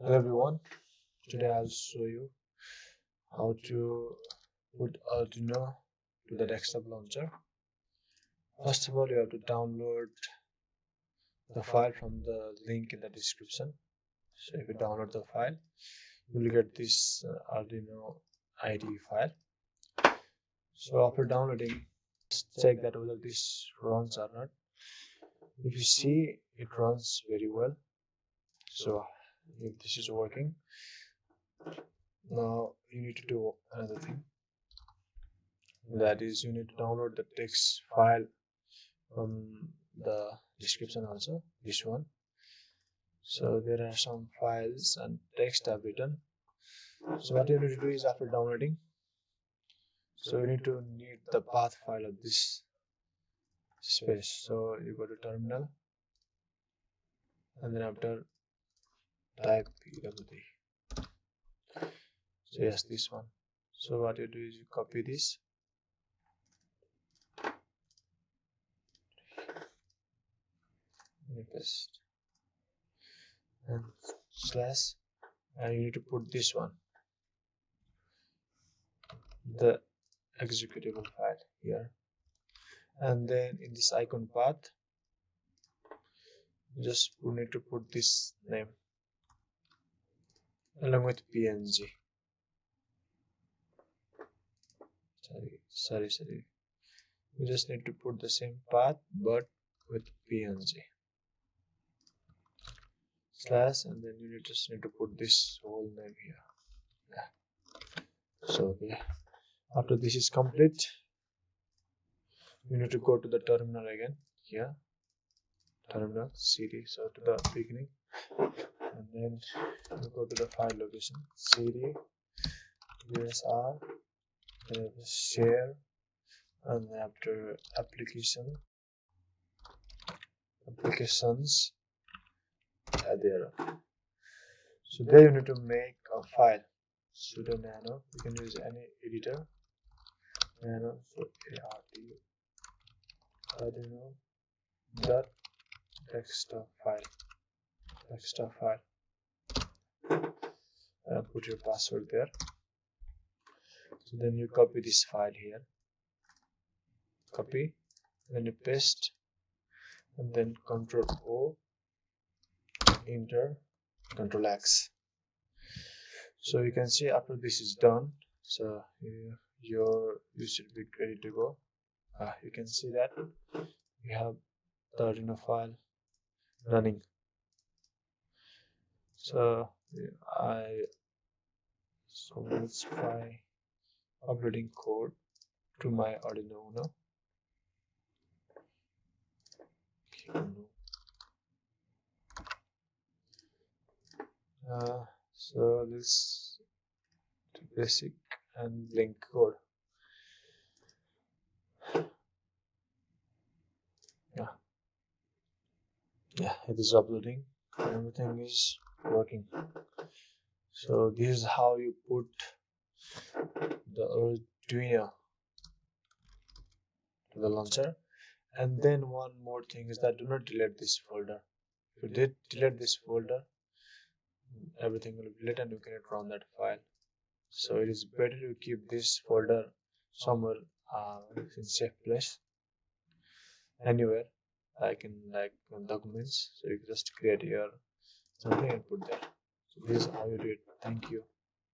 Hello everyone, today I'll show you how to put Arduino to the desktop launcher. First of all, you have to download the file from the link in the description. So if you download the file, you will get this Arduino IDE file. So after downloading, check that whether this runs or not. If you see it runs very well, so if this is working, now you need to do another thing. That is, you need to download the text file from the description also, this one. So there are some files and text I've written. So what you need to do is, after downloading, so you need the path file of this space. So you go to terminal and then after type pwd. So yes, this one. So what you do is you copy this and paste and slash, and you need to put this one, the executable file here, and then in this icon path just need to put this name along with png. Sorry, you just need to put the same path but with png slash, and then you just need to put this whole name here. So after this is complete, you need to go to the terminal again here, terminal cd, so to the beginning, and then you go to the file location cd usr, share, and after applications there. So there you need to make a file, sudo nano, you can use any editor, nano, so Arduino dot desktop file, put your password there. So then you copy this file here, copy, then you paste, and then Ctrl O, enter, Ctrl X. So you can see after this is done, so you should be ready to go. You can see that we have the Arduino file running. So let's try uploading code to my Arduino Uno. So let's do basic and link code. Yeah, it is uploading. Everything is working. So this is how you put the Arduino to the launcher. And then one more thing is that do not delete this folder. If you did delete this folder, everything will be deleted and you cannot run that file. So it is better to keep this folder somewhere in safe place, anywhere, like in documents. So you can just create your something and put there. So this is how you do it. Thank you.